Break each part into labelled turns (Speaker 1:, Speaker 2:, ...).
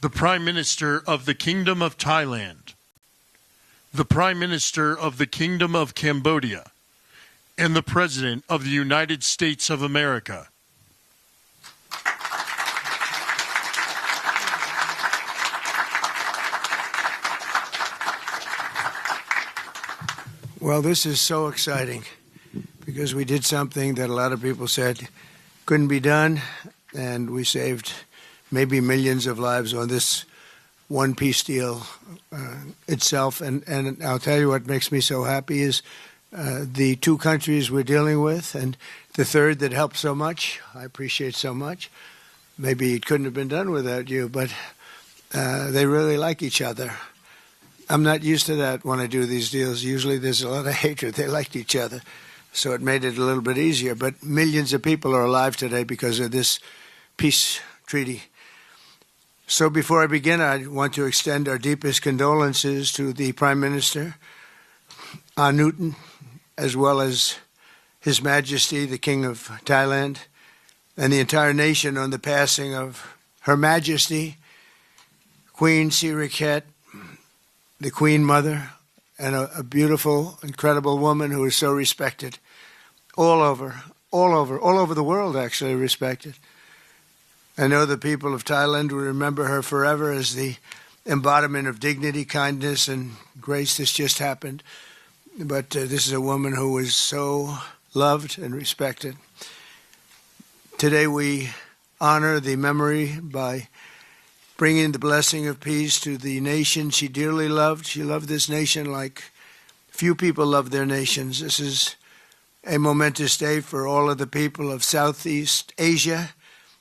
Speaker 1: the Prime Minister of the Kingdom of Thailand, the Prime Minister of the Kingdom of Cambodia, and the President of the United States of America.
Speaker 2: Well, this is so exciting because we did something that a lot of people said couldn't be done, and we saved maybe millions of lives on this one peace deal itself. And I'll tell you what makes me so happy is the two countries we're dealing with, and the third that helped so much. I appreciate so much. Maybe it couldn't have been done without you, but they really like each other. I'm not used to that when I do these deals. Usually there's a lot of hatred. They liked each other, so it made it a little bit easier. But millions of people are alive today because of this peace treaty. So before I begin, I want to extend our deepest condolences to the Prime Minister, Newton, as well as His Majesty, the King of Thailand, and the entire nation on the passing of Her Majesty, Queen Sirikhet, the Queen Mother, and a beautiful, incredible woman who is so respected all over the world, actually respected. I know the people of Thailand will remember her forever as the embodiment of dignity, kindness, and grace. This just happened. But this is a woman who was so loved and respected. Today we honor the memory by bringing the blessing of peace to the nation she dearly loved. She loved this nation like few people love their nations. This is a momentous day for all of the people of Southeast Asia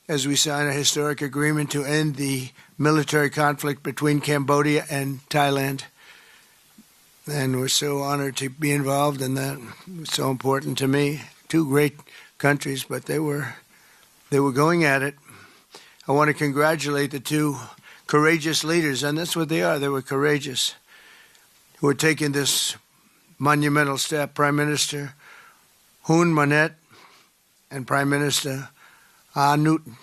Speaker 2: as we sign a historic agreement to end the military conflict between Cambodia and Thailand. And we're so honored to be involved in that. It's so important to me. Two great countries, but they were going at it. I want to congratulate the two courageous leaders, and that's what they are. They were courageous, who are taking this monumental step. Prime Minister Hun Manet and Prime Minister Newton.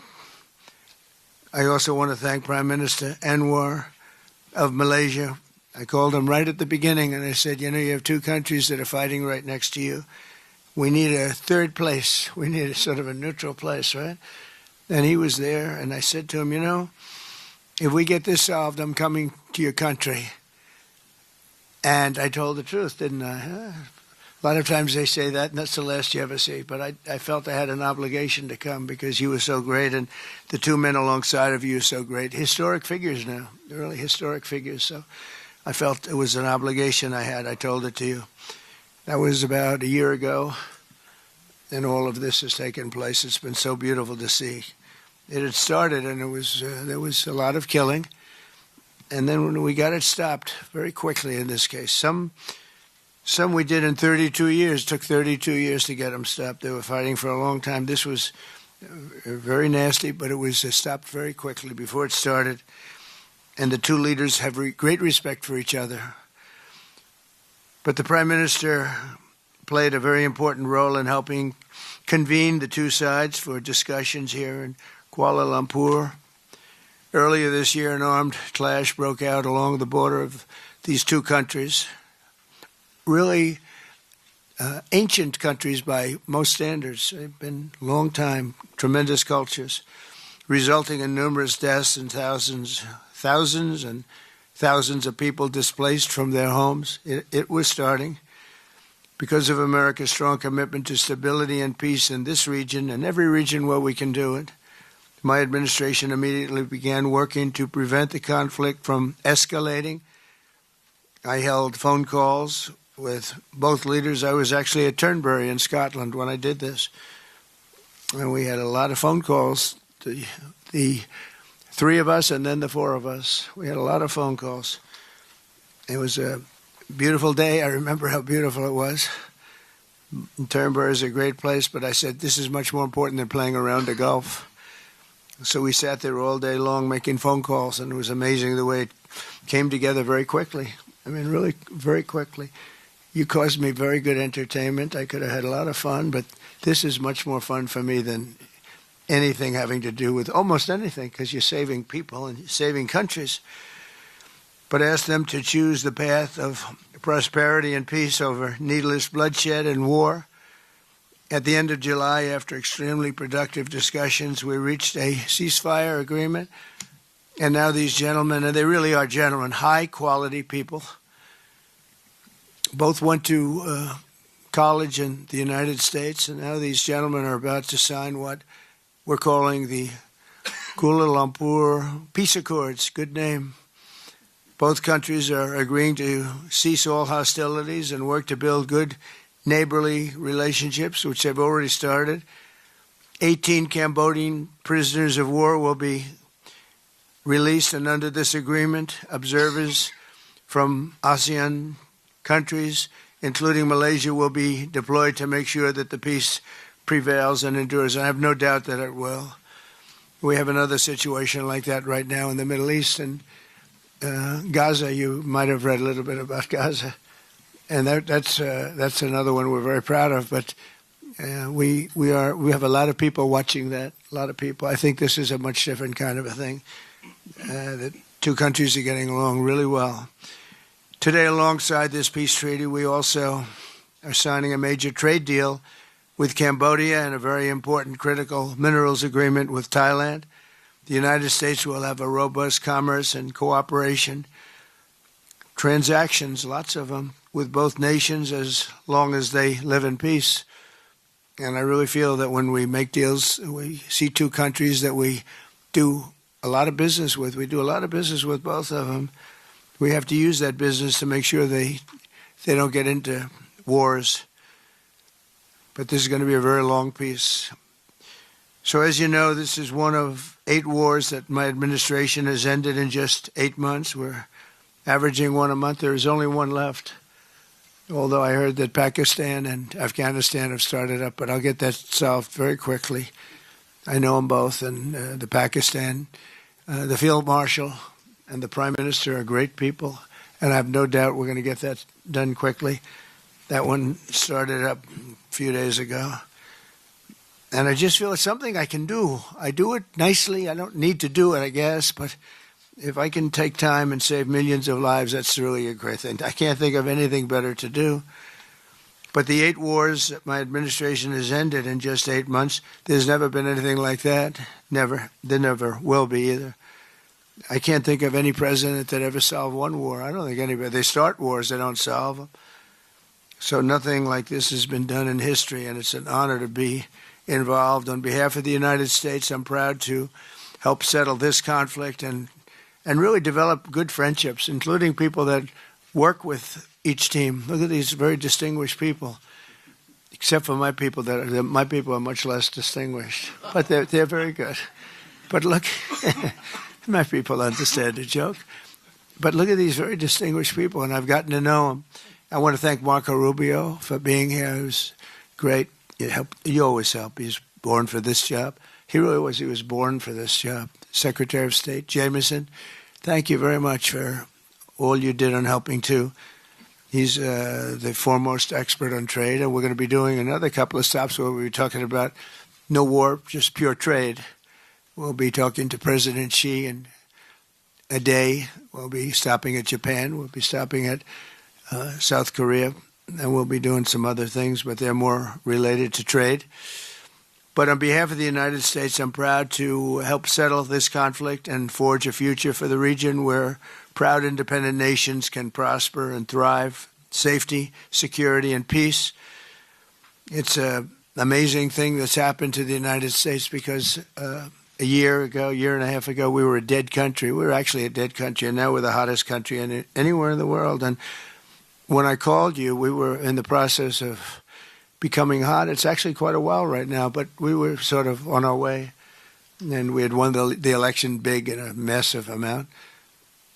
Speaker 2: I also want to thank Prime Minister Anwar of Malaysia. I called him right at the beginning, and I said, you have two countries that are fighting right next to you. We need a third place. We need a sort of a neutral place, right? And he was there, and I said to him, if we get this solved, I'm coming to your country. And I told the truth, didn't I? A lot of times they say that, and that's the last you ever see. But I felt I had an obligation to come because you were so great, and the two men alongside of you are so great. Historic figures now, really historic figures. So I felt it was an obligation I had. I told it to you. That was about a year ago. And all of this has taken place. It's been so beautiful to see. It had started, and there was a lot of killing, and then when we got it stopped very quickly. In this case, some we did in 32 years. It took 32 years to get them stopped. They were fighting for a long time. This was very nasty, but it was stopped very quickly before it started. And the two leaders have great respect for each other. But the Prime Minister played a very important role in helping convene the two sides for discussions here in Kuala Lumpur. Earlier this year, an armed clash broke out along the border of these two countries, really ancient countries by most standards. They've been long time, tremendous cultures, resulting in numerous deaths and thousands and thousands of people displaced from their homes. It was starting. Because of America's strong commitment to stability and peace in this region and every region where we can do it, my administration immediately began working to prevent the conflict from escalating. I held phone calls with both leaders. I was actually at Turnberry in Scotland when I did this. And we had a lot of phone calls, the three of us and then the four of us. We had a lot of phone calls. It was a beautiful day. I remember how beautiful it was. Turnberry is a great place, but I said, this is much more important than playing around the golf. So we sat there all day long making phone calls, and it was amazing the way it came together very quickly. I mean, really very quickly. You caused me very good entertainment. I could have had a lot of fun, but this is much more fun for me than anything having to do with almost anything, because you're saving people and saving countries. But ask them to choose the path of prosperity and peace over needless bloodshed and war. At the end of July, after extremely productive discussions, we reached a ceasefire agreement. And now these gentlemen, and they really are gentlemen, high-quality people, both went to college in the United States, and now these gentlemen are about to sign what we're calling the Kuala Lumpur Peace Accords. Good name. Both countries are agreeing to cease all hostilities and work to build good neighborly relationships, which have already started. 18 Cambodian prisoners of war will be released, and under this agreement, observers from ASEAN countries, including Malaysia, will be deployed to make sure that the peace prevails and endures. I have no doubt that it will. We have another situation like that right now in the Middle East, and Gaza. You might have read a little bit about Gaza, and that's another one we're very proud of. But we have a lot of people watching that. A lot of people. I think this is a much different kind of a thing. The two countries are getting along really well. Today, alongside this peace treaty, we also are signing a major trade deal with Cambodia and a very important critical minerals agreement with Thailand. The United States will have a robust commerce and cooperation transactions, lots of them, with both nations as long as they live in peace. And I really feel that when we make deals, we see two countries that we do a lot of business with. We do a lot of business with both of them. We have to use that business to make sure they don't get into wars. But this is going to be a very long peace. So as you know, this is one of 8 wars that my administration has ended in just 8 months. We're averaging one a month. There is only one left, although I heard that Pakistan and Afghanistan have started up, but I'll get that solved very quickly. I know them both, and the Pakistan, the Field Marshal and the Prime Minister are great people, and I have no doubt we're going to get that done quickly. That one started up a few days ago. And I just feel it's something I can do. I do it nicely. I don't need to do it, I guess, but if I can take time and save millions of lives, that's really a great thing. I can't think of anything better to do. But the 8 wars that my administration has ended in just 8 months, there's never been anything like that. Never. There never will be either. I can't think of any president that ever solved one war. I don't think anybody. They start wars, they don't solve them. So nothing like this has been done in history, and it's an honor to be involved. On behalf of the United States, I'm proud to help settle this conflict and really develop good friendships, including people that work with each team. Look at these very distinguished people, except for my people. My people are much less distinguished, but they're very good. But look, my people understand the joke. But look at these very distinguished people, and I've gotten to know them. I want to thank Marco Rubio for being here. He was great. You always help. He's born for this job. He really was. He was born for this job. Secretary of State Jameson, thank you very much for all you did on helping too. He's the foremost expert on trade, and we're going to be doing another couple of stops where we'll be talking about no war, just pure trade. We'll be talking to President Xi in a day. We'll be stopping at Japan. We'll be stopping at South Korea. And we'll be doing some other things, but they're more related to trade. But on behalf of the United States, I'm proud to help settle this conflict and forge a future for the region where proud independent nations can prosper and thrive, safety, security, and peace. It's an amazing thing that's happened to the United States because a year and a half ago, we were a dead country. We were actually a dead country, and now we're the hottest country anywhere in the world. And when I called you, we were in the process of becoming hot. It's actually quite a while right now, but we were sort of on our way. And we had won the election big in a massive amount.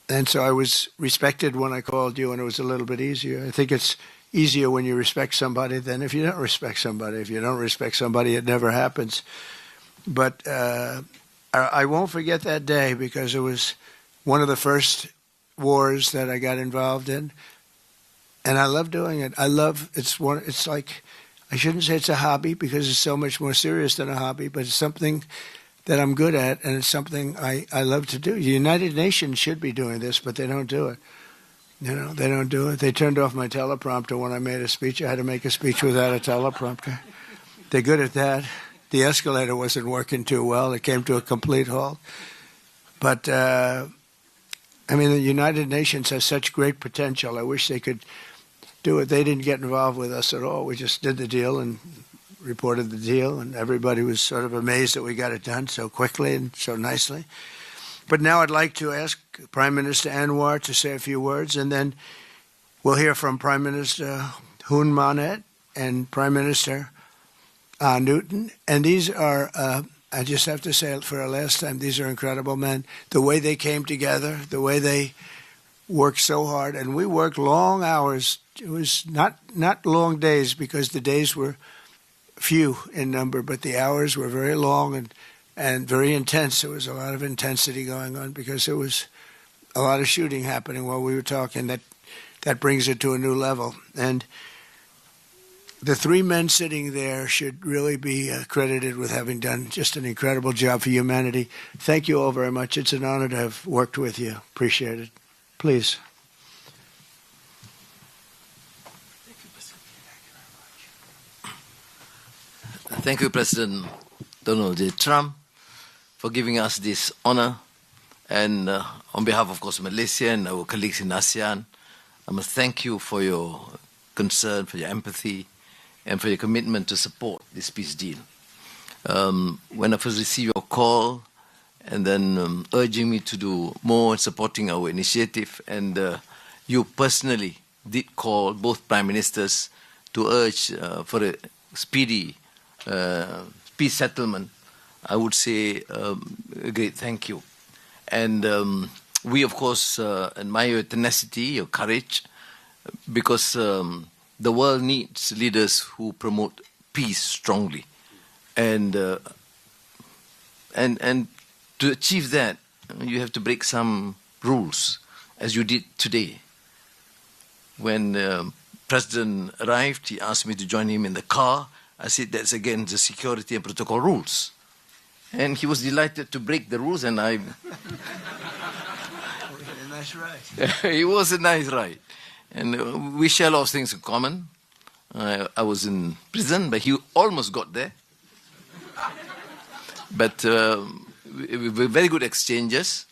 Speaker 2: And so I was respected when I called you, and it was a little bit easier. I think it's easier when you respect somebody than if you don't respect somebody. If you don't respect somebody, it never happens. But I won't forget that day because it was one of the first wars that I got involved in. And I love doing it. It's like I shouldn't say it's a hobby because it's so much more serious than a hobby, but it's something that I'm good at, and it's something I love to do. The United Nations should be doing this, but they don't do it. You know, they don't do it. They turned off my teleprompter when I made a speech. I had to make a speech without a teleprompter. They're good at that. The escalator wasn't working too well. It came to a complete halt. But, I mean, the United Nations has such great potential. I wish they could do it. They didn't get involved with us at all. We just did the deal and reported the deal, and everybody was sort of amazed that we got it done so quickly and so nicely. But now I'd like to ask Prime Minister Anwar to say a few words, and then we'll hear from Prime Minister Hun Manet and Prime Minister Newton. And these are, I just have to say it for a last time, these are incredible men. The way they came together, the way they worked so hard, and we worked long hours. It was not long days because the days were few in number, but the hours were very long and very intense. There was a lot of intensity going on because there was a lot of shooting happening while we were talking. That brings it to a new level. And the three men sitting there should really be credited with having done just an incredible job for humanity. Thank you all very much. It's an honor to have worked with you. Appreciate it. Please.
Speaker 3: Thank you, President Donald J. Trump, for giving us this honor. And on behalf, of course, Malaysia and our colleagues in ASEAN, I must thank you for your concern, for your empathy, and for your commitment to support this peace deal. When I first received your call, and then urging me to do more in supporting our initiative, and you personally did call both Prime Ministers to urge for a speedy peace settlement, I would say a great thank you. And we, of course, admire your tenacity, your courage, because the world needs leaders who promote peace strongly. And to achieve that, you have to break some rules, as you did today. When President arrived, he asked me to join him in the car. I said, that's against the security and protocol rules. And he was delighted to break the rules, and I...
Speaker 2: A nice ride.
Speaker 3: It was a nice ride. And we share a lot of things in common. I was in prison, but he almost got there. But very good exchanges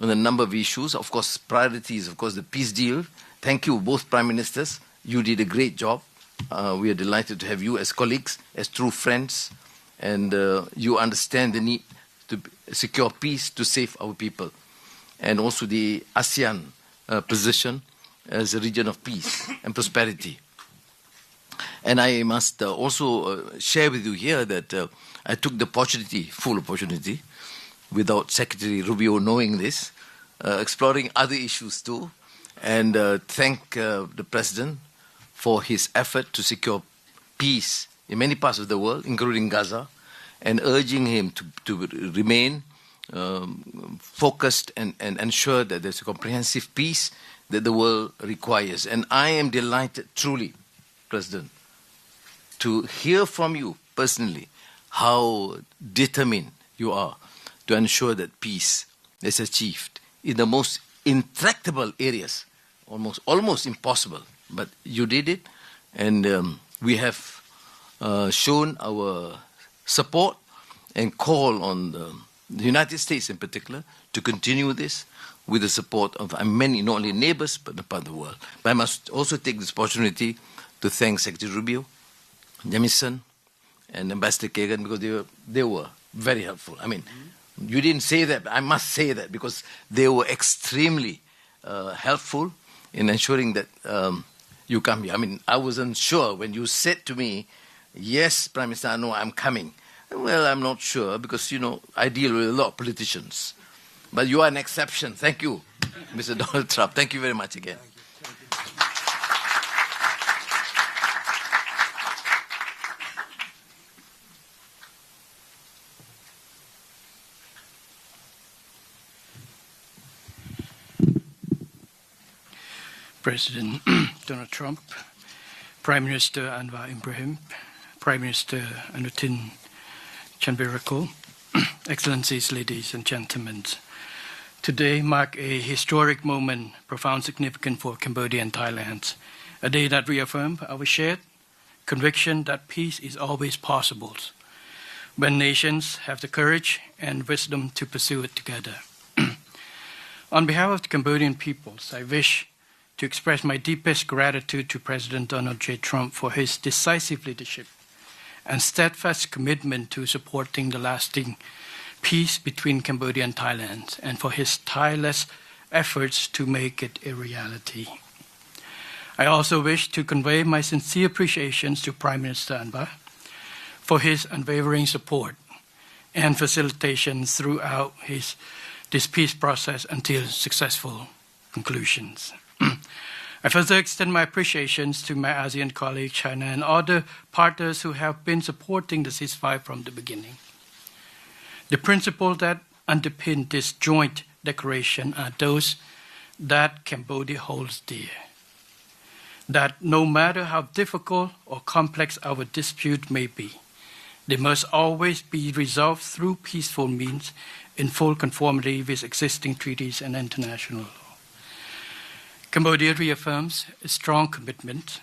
Speaker 3: on a number of issues. Of course, priorities, of course, the peace deal. Thank you, both Prime Ministers. You did a great job. We are delighted to have you as colleagues, as true friends, and you understand the need to secure peace to save our people, and also the ASEAN position as a region of peace and prosperity. And I must also share with you here that I took the opportunity, full opportunity, without Secretary Rubio knowing this, exploring other issues too, and thank the President for his effort to secure peace in many parts of the world, including Gaza, and urging him to remain focused and ensure that there's a comprehensive peace that the world requires. And I am delighted, truly, President, to hear from you personally how determined you are to ensure that peace is achieved in the most intractable areas, almost impossible. But you did it, and we have shown our support and call on the United States in particular to continue this with the support of many, not only neighbors, but the part of the world. But I must also take this opportunity to thank Secretary Rubio, Jamison, and Ambassador Kagan, because they were very helpful. I mean, you didn't say that, but I must say that, because they were extremely helpful in ensuring that you come here. I mean, I wasn't sure when you said to me, yes, Prime Minister Anwar, I'm coming. Well, I'm not sure, because, you know, I deal with a lot of politicians. But you are an exception. Thank you, Mr. Donald Trump. Thank you very much again.
Speaker 4: President Donald Trump, Prime Minister Anwar Ibrahim, Prime Minister Anutin Chanvirakul, Excellencies, ladies and gentlemen. Today marks a historic moment, profound significance for Cambodia and Thailand, a day that reaffirms our shared conviction that peace is always possible when nations have the courage and wisdom to pursue it together. On behalf of the Cambodian peoples, I wish to express my deepest gratitude to President Donald J. Trump for his decisive leadership and steadfast commitment to supporting the lasting peace between Cambodia and Thailand, and for his tireless efforts to make it a reality. I also wish to convey my sincere appreciations to Prime Minister Anwar for his unwavering support and facilitation throughout this peace process until successful conclusions. I further extend my appreciations to my ASEAN colleagues, China, and other partners who have been supporting the ceasefire from the beginning. The principles that underpin this joint declaration are those that Cambodia holds dear. That no matter how difficult or complex our dispute may be, they must always be resolved through peaceful means in full conformity with existing treaties and international law. Cambodia reaffirms a strong commitment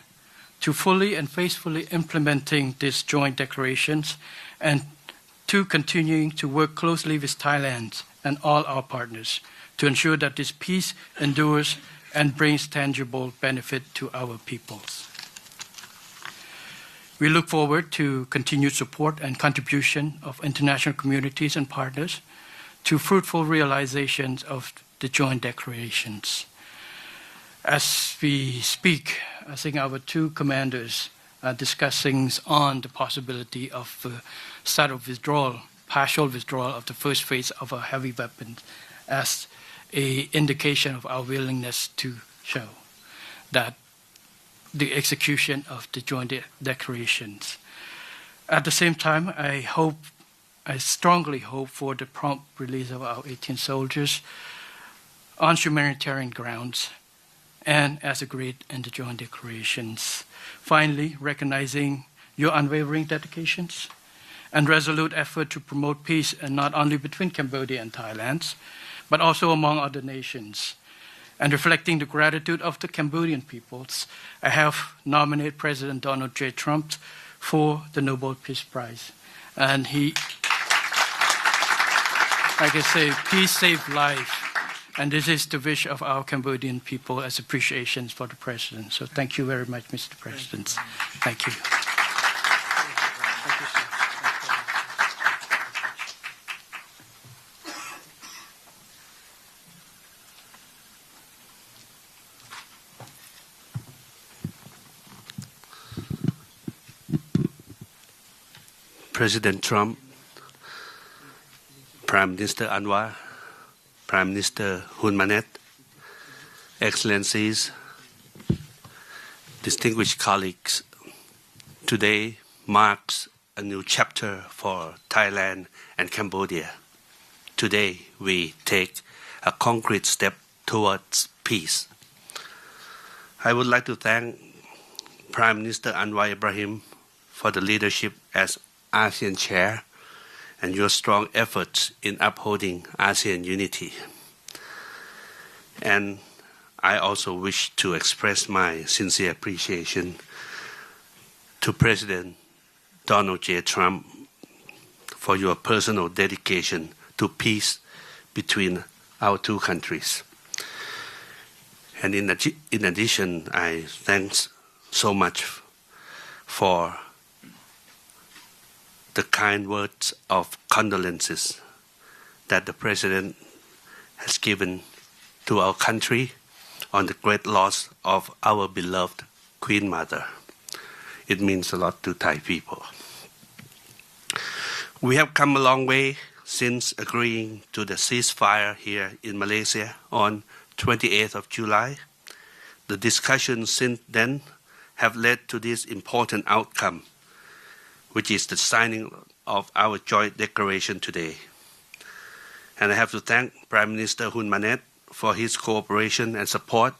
Speaker 4: to fully and faithfully implementing these joint declarations and to continuing to work closely with Thailand and all our partners to ensure that this peace endures and brings tangible benefit to our peoples. We look forward to continued support and contribution of international communities and partners to fruitful realizations of the joint declarations. As we speak, I think our two commanders are discussing on the possibility of start of withdrawal, partial withdrawal of the first phase of our heavy weapons as an indication of our willingness to show that the execution of the joint declarations. At the same time, I strongly hope for the prompt release of our 18 soldiers on humanitarian grounds and as agreed in the joint declarations. Finally, recognizing your unwavering dedications and resolute effort to promote peace, and not only between Cambodia and Thailand, but also among other nations. And reflecting the gratitude of the Cambodian peoples, I have nominated President Donald J. Trump for the Nobel Peace Prize. And he, like I say, peace saved life. And this is the wish of our Cambodian people as appreciations for the President. So thank you very much, Mr. President. Thank you.
Speaker 5: President Trump, Prime Minister Anwar, Prime Minister Hun Manet, Excellencies, distinguished colleagues, today marks a new chapter for Thailand and Cambodia. Today we take a concrete step towards peace. I would like to thank Prime Minister Anwar Ibrahim for the leadership as ASEAN Chair and your strong efforts in upholding ASEAN unity. And I also wish to express my sincere appreciation to President Donald J. Trump for your personal dedication to peace between our two countries. And in addition, I thank so much for the kind words of condolences that the President has given to our country on the great loss of our beloved Queen Mother. It means a lot to Thai people. We have come a long way since agreeing to the ceasefire here in Malaysia on 28th of July. The discussions since then have led to this important outcome, which is the signing of our joint declaration today. And I have to thank Prime Minister Hun Manet for his cooperation and support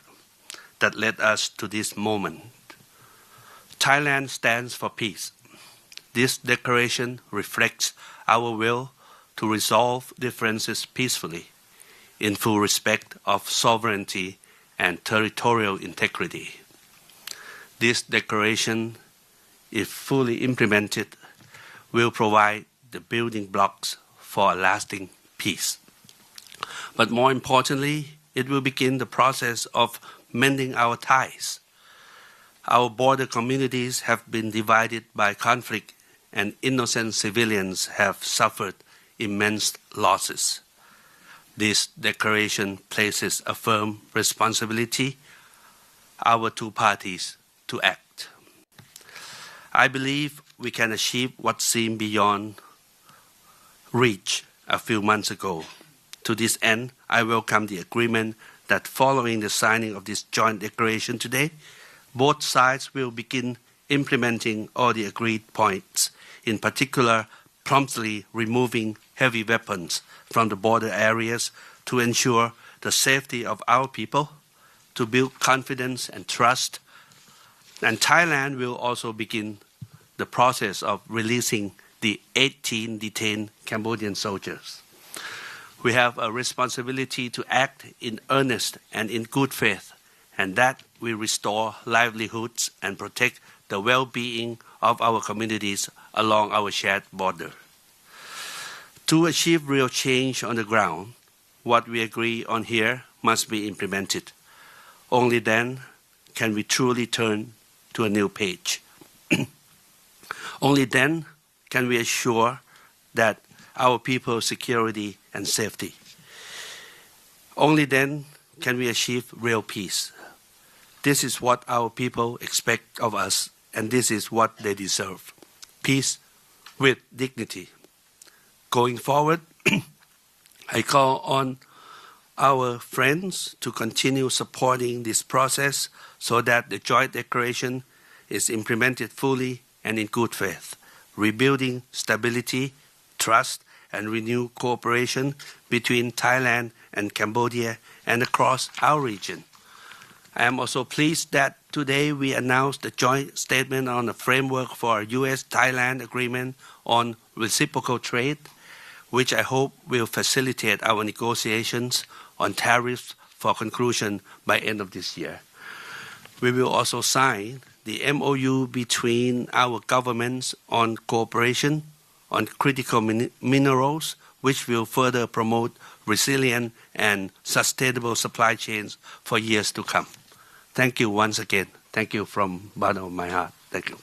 Speaker 5: that led us to this moment. Thailand stands for peace, This declaration reflects our will to resolve differences peacefully, in full respect of sovereignty and territorial integrity. This declaration, if fully implemented, will provide the building blocks for a lasting peace. But more importantly, it will begin the process of mending our ties. Our border communities have been divided by conflict, and innocent civilians have suffered immense losses. This declaration places a firm responsibility on our two parties to act. I believe we can achieve what seemed beyond reach a few months ago. To this end, I welcome the agreement that following the signing of this joint declaration today, both sides will begin implementing all the agreed points, in particular, promptly removing heavy weapons from the border areas to ensure the safety of our people, to build confidence and trust. And Thailand will also begin the process of releasing the 18 detained Cambodian soldiers. We have a responsibility to act in earnest and in good faith, and that we restore livelihoods and protect the well-being of our communities along our shared border. To achieve real change on the ground, what we agree on here must be implemented. Only then can we truly turn to a new page. Only then can we assure that our people's security and safety. Only then can we achieve real peace. This is what our people expect of us, and this is what they deserve. Peace with dignity. Going forward, I call on our friends to continue supporting this process so that the joint declaration is implemented fully and in good faith, rebuilding stability, trust, and renewed cooperation between Thailand and Cambodia and across our region. I am also pleased that today we announced the joint statement on the framework for a U.S.-Thailand agreement on reciprocal trade, which I hope will facilitate our negotiations on tariffs for conclusion by end of this year. We will also sign the MOU between our governments on cooperation on critical minerals, which will further promote resilient and sustainable supply chains for years to come. Thank you once again. Thank you from the bottom of my heart. Thank you.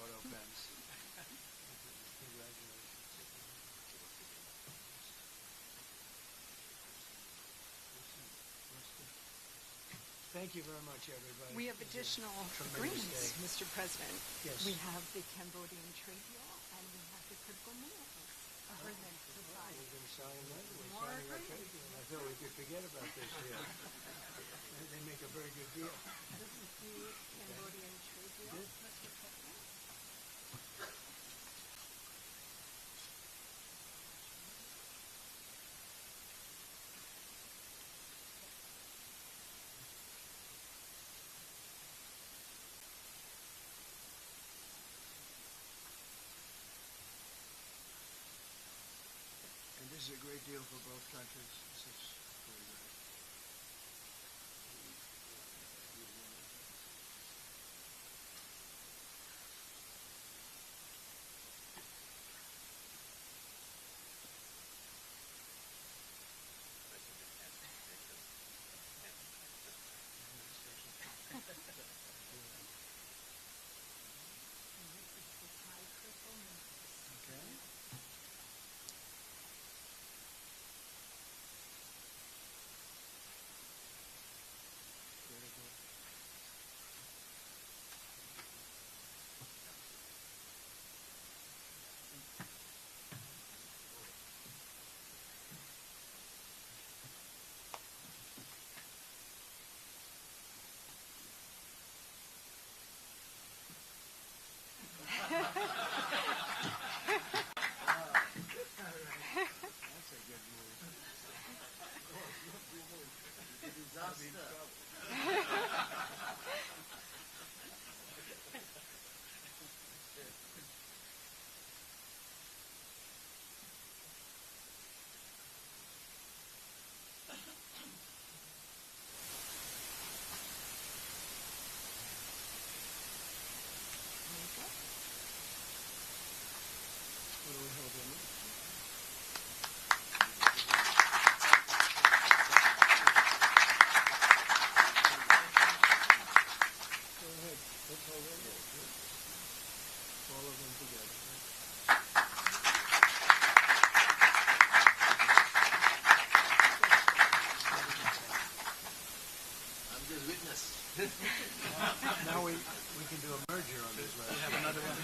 Speaker 2: auto fence. Thank you very much, everybody.
Speaker 6: We have additional agreements, Mr. President.
Speaker 2: Yes.
Speaker 6: We have the Cambodian trade deal and we have the critical minerals agreement to sign.
Speaker 2: We're going to sign that. We're
Speaker 6: More
Speaker 2: signing our
Speaker 6: agreements.
Speaker 2: trade deal. I thought we could forget about this here. They make a very good deal.
Speaker 6: This is the Cambodian trade deal, Mr. President.
Speaker 2: And this is a great deal for both countries. This is very good. Okay. Very good. That's a good move. What do we hold here now? Go ahead. Let's hold it. All of them together.
Speaker 3: I'm just witness.
Speaker 2: Now we can do a merger on this. We have another one.